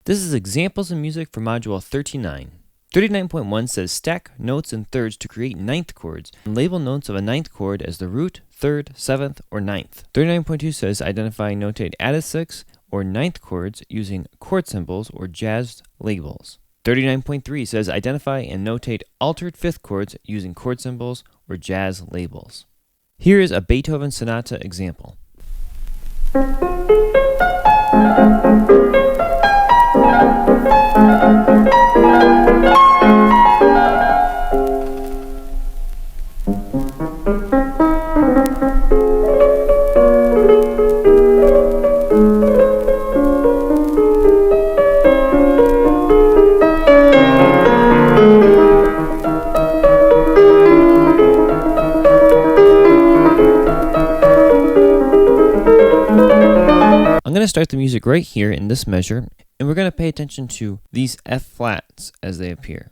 This is examples of music for Module 39. 39.1 says stack notes in thirds to create ninth chords and label notes of a ninth chord as the root, third, seventh, or ninth. 39.2 says identify and notate added sixth or ninth chords using chord symbols or jazz labels. 39.3 says identify and notate altered fifth chords using chord symbols or jazz labels. Here is a Beethoven sonata example. I'm going to start the music right here in this measure, and we're going to pay attention to these F flats as they appear.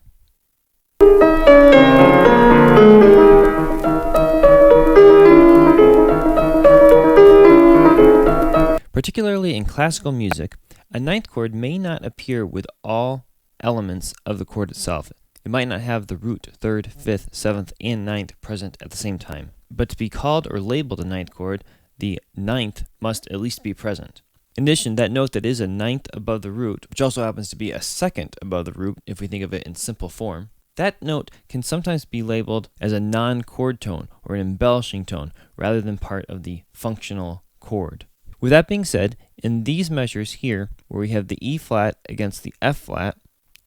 Particularly in classical music, a ninth chord may not appear with all elements of the chord itself. It might not have the root, third, fifth, seventh, and ninth present at the same time. But to be called or labeled a ninth chord, the ninth must at least be present. In addition, that note that is a ninth above the root, which also happens to be a second above the root if we think of it in simple form, that note can sometimes be labeled as a non-chord tone or an embellishing tone rather than part of the functional chord. With that being said, in these measures here, where we have the E flat against the F flat,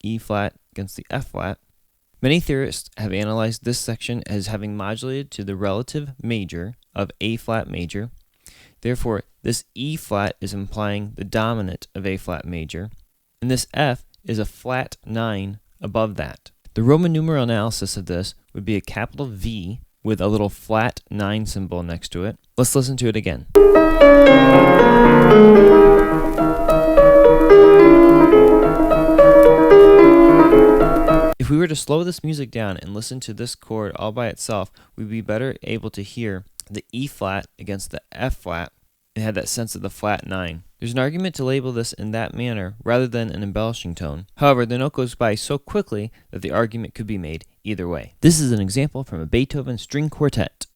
E flat against the F flat, many theorists have analyzed this section as having modulated to the relative major of A flat major. Therefore, this E flat is implying the dominant of A flat major, and this F is a flat 9 above that. The Roman numeral analysis of this would be a capital V with a little flat 9 symbol next to it. Let's listen to it again. If we were to slow this music down and listen to this chord all by itself, we'd be better able to hear the E flat against the F flat and had that sense of the flat 9. There's an argument to label this in that manner rather than an embellishing tone. However, the note goes by so quickly that the argument could be made either way. This is an example from a Beethoven string quartet.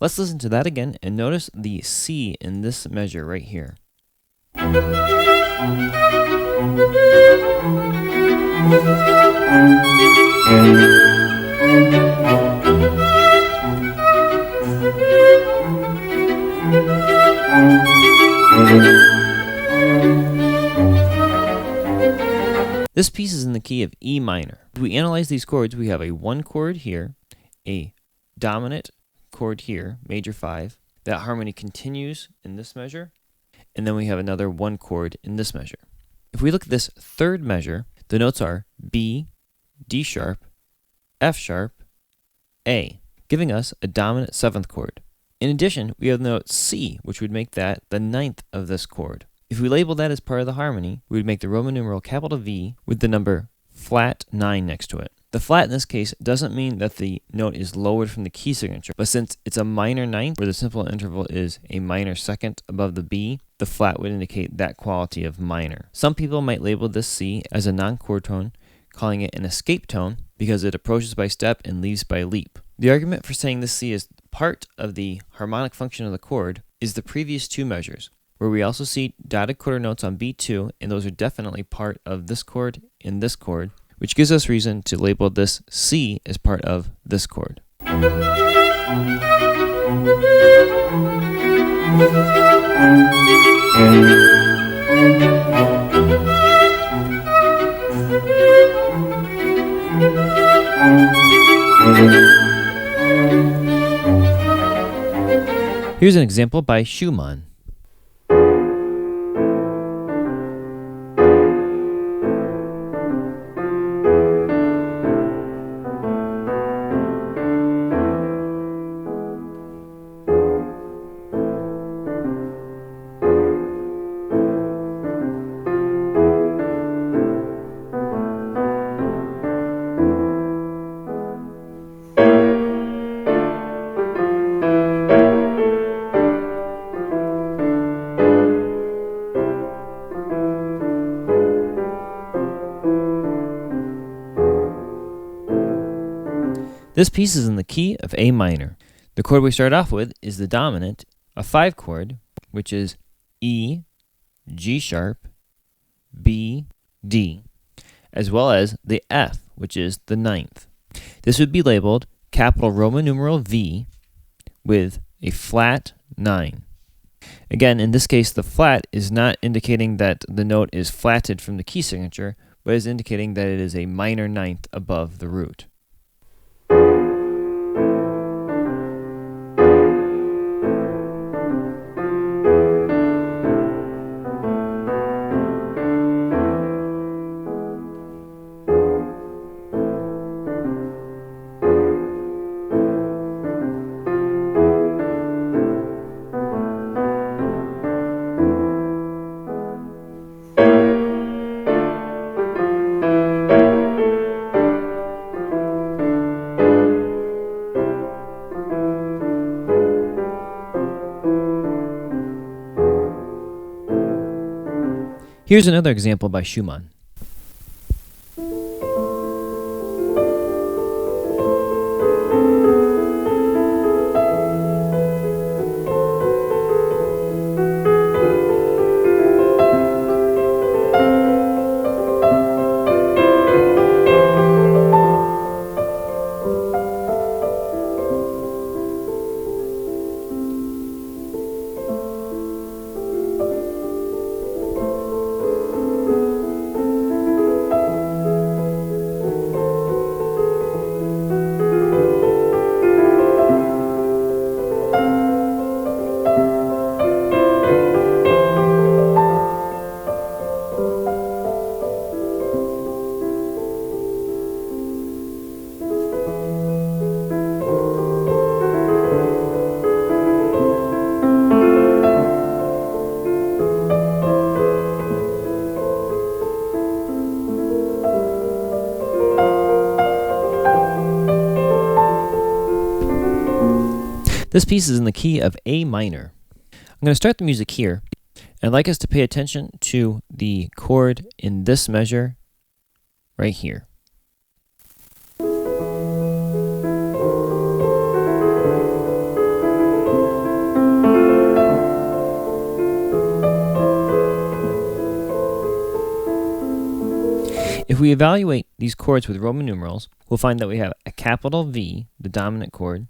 Let's listen to that again and notice the C in this measure right here. This piece is in the key of E minor. If we analyze these chords, we have a 1 chord here, a dominant chord here, major 5. That harmony continues in this measure, and then we have another 1 chord in this measure. If we look at this third measure, the notes are B, D sharp, F sharp, A, giving us a dominant 7th chord. In addition, we have the note C, which would make that the 9th of this chord. If we label that as part of the harmony, we would make the Roman numeral capital V with the number flat 9 next to it. The flat in this case doesn't mean that the note is lowered from the key signature, but since it's a minor ninth, where the simple interval is a minor second above the B, the flat would indicate that quality of minor. Some people might label this C as a non-chord tone, calling it an escape tone because it approaches by step and leaves by leap. The argument for saying this C is part of the harmonic function of the chord is the previous 2 measures, where we also see dotted quarter notes on B2, and those are definitely part of this chord and this chord, which gives us reason to label this C as part of this chord. Here's an example by Schumann. This piece is in the key of A minor. The chord we start off with is the dominant, a 5 chord, which is E, G sharp, B, D, as well as the F, which is the 9th. This would be labeled capital Roman numeral V with a flat 9. Again, in this case, the flat is not indicating that the note is flatted from the key signature, but is indicating that it is a minor 9th above the root. Here's another example by Schumann. This piece is in the key of A minor. I'm going to start the music here, and I'd like us to pay attention to the chord in this measure right here. If we evaluate these chords with Roman numerals, we'll find that we have a capital V, the dominant chord,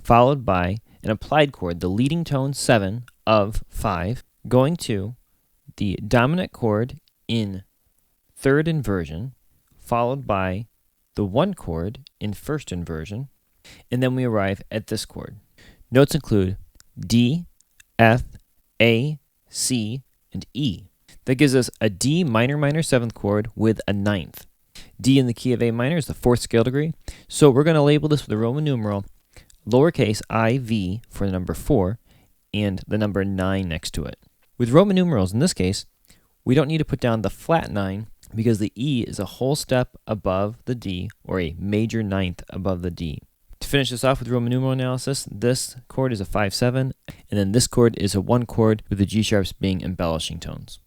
followed by an applied chord, the leading tone 7 of 5, going to the dominant chord in third inversion, followed by the 1 chord in first inversion, and then we arrive at this chord. Notes include D, F, A, C, and E. That gives us a D minor minor 7th chord with a 9th. D in the key of A minor is the 4th scale degree, so we're going to label this with a Roman numeral lowercase IV for the number 4 and the number 9 next to it. With Roman numerals in this case, we don't need to put down the flat 9 because the E is a whole step above the D, or a major 9th above the D. To finish this off with Roman numeral analysis, this chord is a 5-7, and then this chord is a 1 chord with the G sharps being embellishing tones.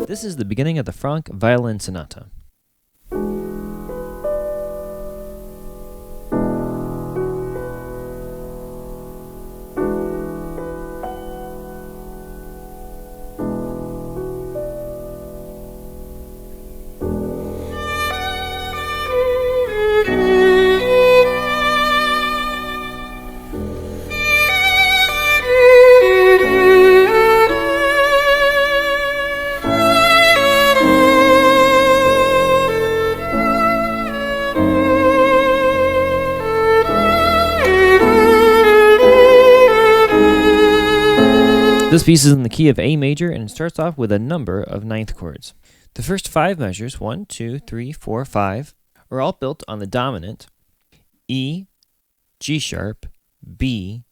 This is the beginning of the Franck Violin Sonata. This piece is in the key of A major and it starts off with a number of 9th chords. The first 5 measures, 1, 2, 3, 4, 5, are all built on the dominant E, G sharp, B,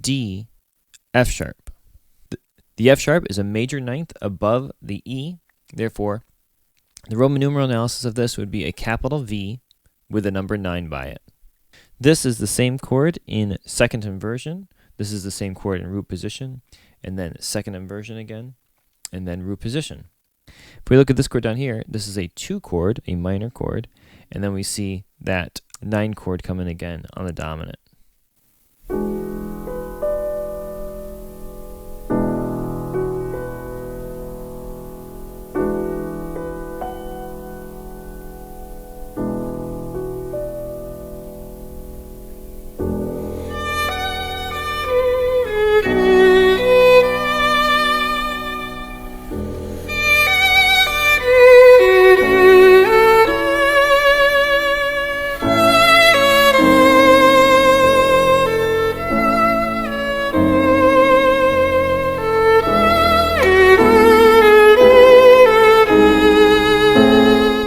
D, F sharp. The F sharp is a major 9th above the E, therefore the Roman numeral analysis of this would be a capital V with a number 9 by it. This is the same chord in second inversion. This is the same chord in root position, and then second inversion again, and then root position. If we look at this chord down here, this is a 2 chord, a minor chord, and then we see that 9 chord coming again on the dominant.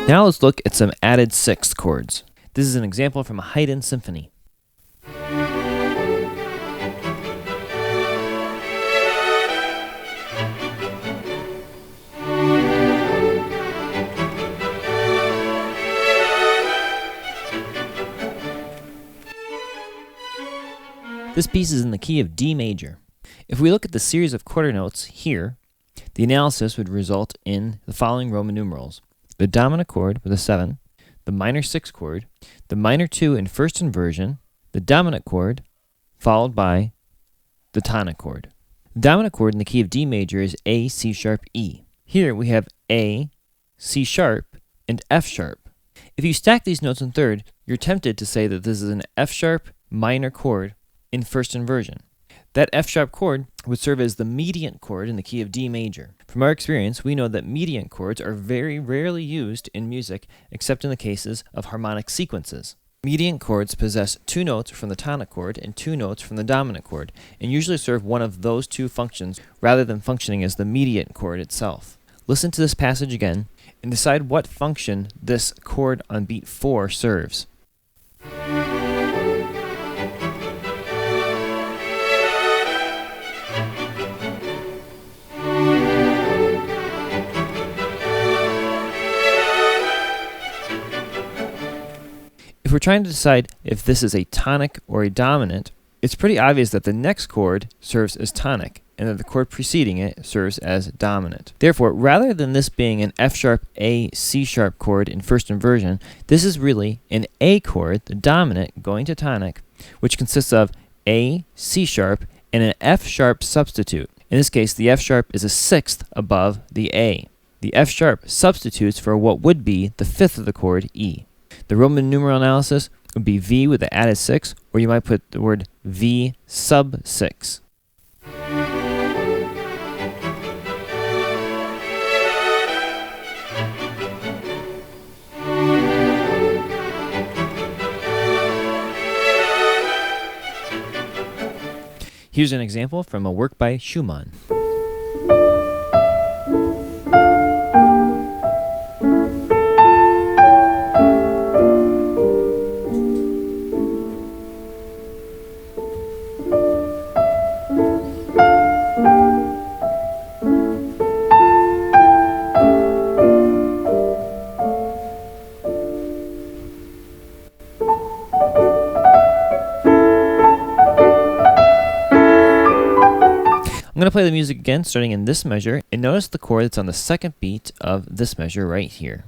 Now let's look at some added sixth chords. This is an example from a Haydn symphony. This piece is in the key of D major. If we look at the series of quarter notes here, the analysis would result in the following Roman numerals: the dominant chord with a 7, the minor 6 chord, the minor 2 in first inversion, the dominant chord, followed by the tonic chord. The dominant chord in the key of D major is A, C sharp, E. Here we have A, C sharp, and F sharp. If you stack these notes in third, you're tempted to say that this is an F sharp minor chord in first inversion. That F sharp chord would serve as the mediant chord in the key of D major. From our experience, we know that mediant chords are very rarely used in music except in the cases of harmonic sequences. Mediant chords possess 2 notes from the tonic chord and 2 notes from the dominant chord, and usually serve one of those 2 functions rather than functioning as the mediant chord itself. Listen to this passage again and decide what function this chord on beat 4 serves. If we're trying to decide if this is a tonic or a dominant, it's pretty obvious that the next chord serves as tonic and that the chord preceding it serves as dominant. Therefore, rather than this being an F sharp A C sharp chord in first inversion, this is really an A chord, the dominant, going to tonic, which consists of A, C sharp, and an F sharp substitute. In this case, the F sharp is a 6th above the A. The F sharp substitutes for what would be the 5th of the chord, E. The Roman numeral analysis would be V with the added 6, or you might put the word V sub 6. Here's an example from a work by Schumann. I'm going to play the music again, starting in this measure, and notice the chord that's on the second beat of this measure right here.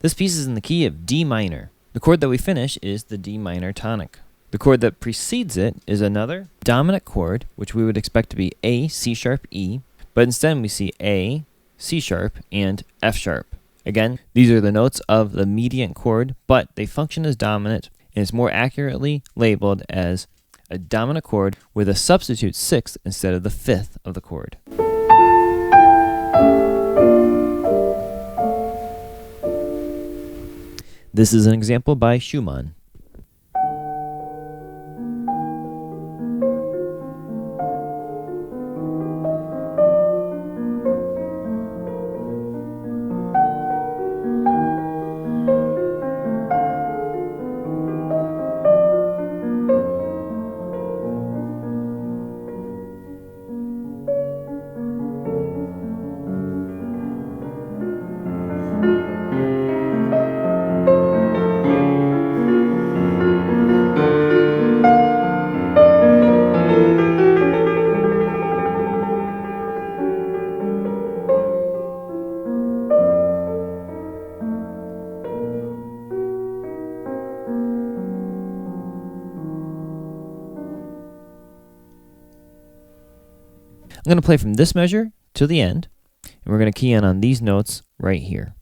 This piece is in the key of D minor. The chord that we finish is the D minor tonic. The chord that precedes it is another dominant chord, which we would expect to be A, C sharp, E, but instead we see A, C sharp, and F sharp. Again, these are the notes of the mediant chord, but they function as dominant and is more accurately labeled as a dominant chord with a substitute 6th instead of the 5th of the chord. This is an example by Schumann. I'm going to play from this measure to the end, and we're going to key in on these notes right here.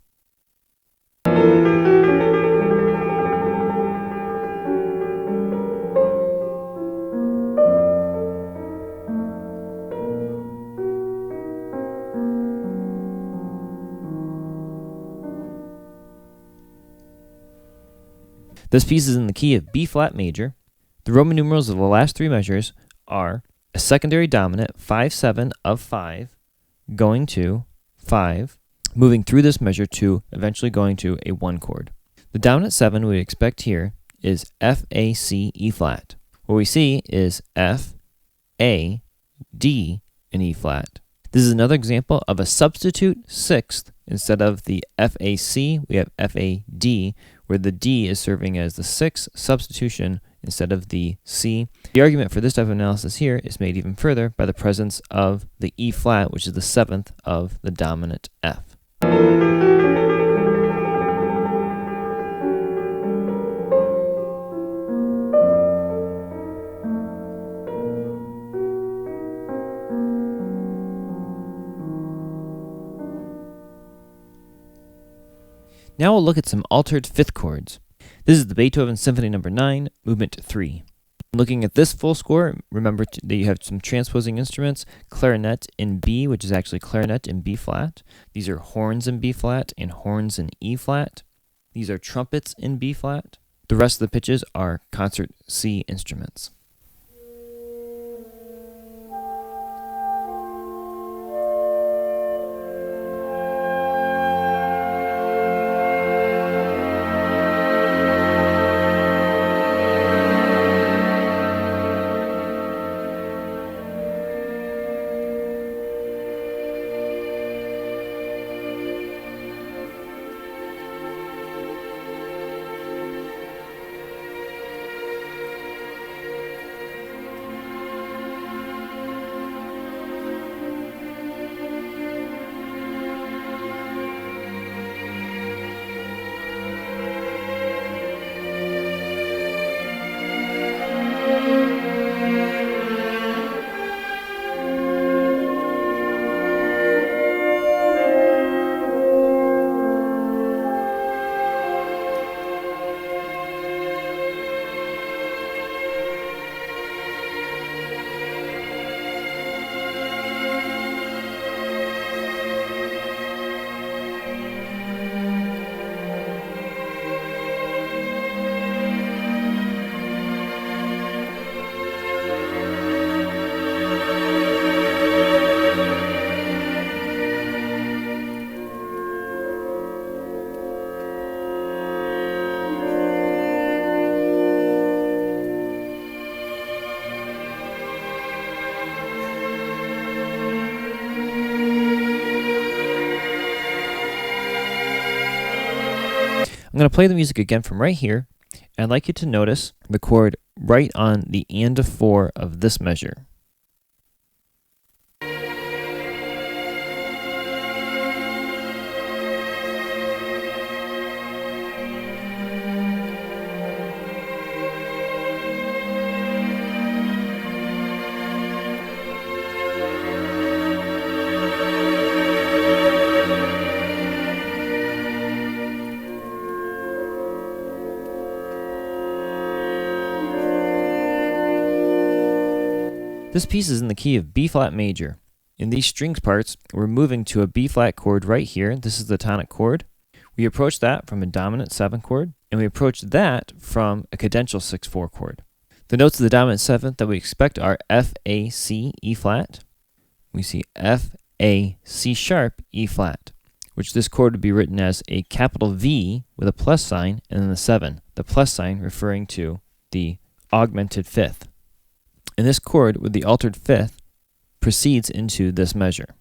This piece is in the key of B flat major. The Roman numerals of the last three measures are a secondary dominant 5-7 of 5 going to 5, moving through this measure to eventually going to a 1 chord. The dominant 7 we expect here is F, A, C, E flat. What we see is F, A, D, and E flat. This is another example of a substitute sixth. Instead of the FAC, we have FAD, where the D is serving as the sixth substitution instead of the C. The argument for this type of analysis here is made even further by the presence of the E flat, which is the seventh of the dominant F. Now we'll look at some altered fifth chords. This is the Beethoven Symphony No. 9, Movement 3. Looking at this full score, remember that you have some transposing instruments, clarinet in B, which is actually clarinet in B flat. These are horns in B flat and horns in E flat. These are trumpets in B flat. The rest of the pitches are concert C instruments. I'm going to play the music again from right here, and I'd like you to notice the chord right on the and of 4 of this measure. This piece is in the key of B flat major. In these strings parts, we're moving to a B flat chord right here. This is the tonic chord. We approach that from a dominant 7 chord, and we approach that from a cadential 6/4 chord. The notes of the dominant 7th that we expect are F, A, C, E flat. We see F, A, C sharp, E flat, which this chord would be written as a capital V with a plus sign and then the 7, the plus sign referring to the augmented fifth. And this chord with the altered fifth proceeds into this measure.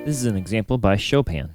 This is an example by Chopin.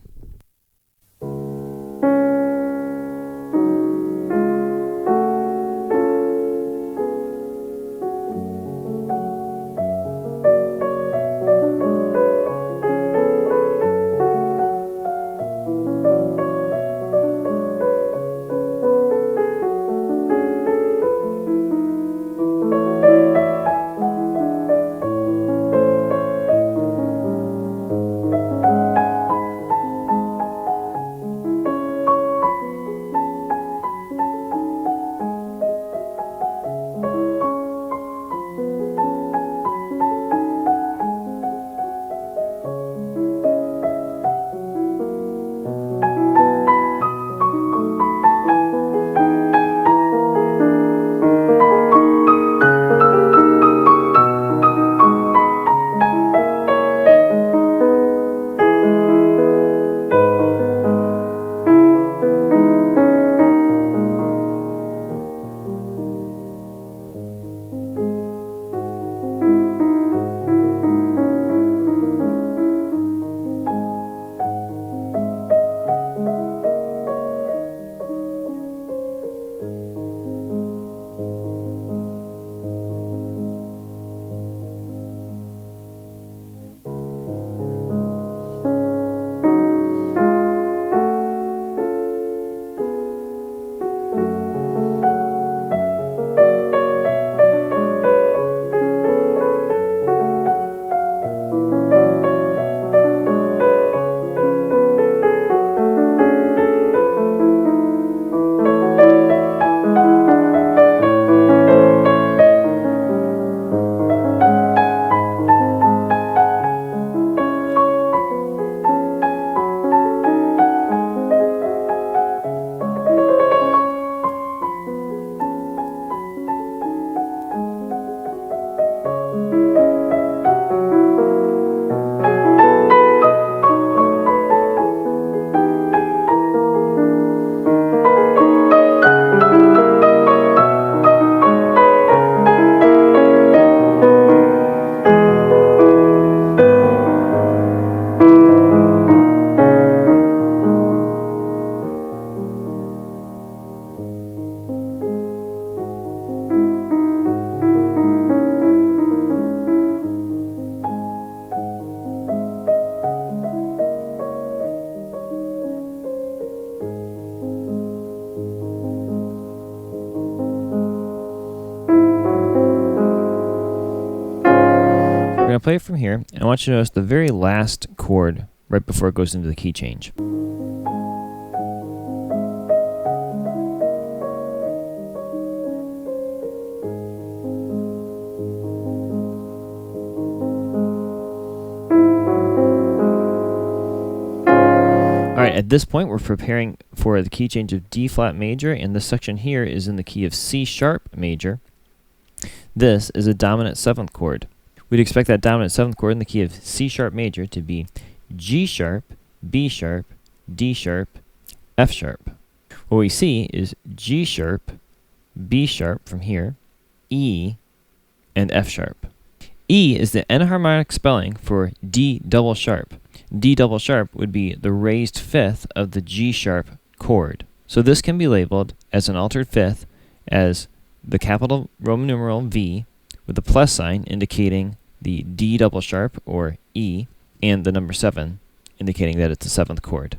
We're going to play it from here, and I want you to notice the very last chord right before it goes into the key change. Alright, at this point we're preparing for the key change of D flat major, and this section here is in the key of C sharp major. This is a dominant 7th chord. We'd expect that dominant 7th chord in the key of C sharp major to be G sharp, B sharp, D sharp, F sharp. What we see is G sharp, B sharp from here, E, and F sharp. E is the enharmonic spelling for D double sharp. D double sharp would be the raised 5th of the G sharp chord. So this can be labeled as an altered 5th as the capital Roman numeral V with the plus sign indicating the D double sharp, or E, and the number 7, indicating that it's the 7th chord.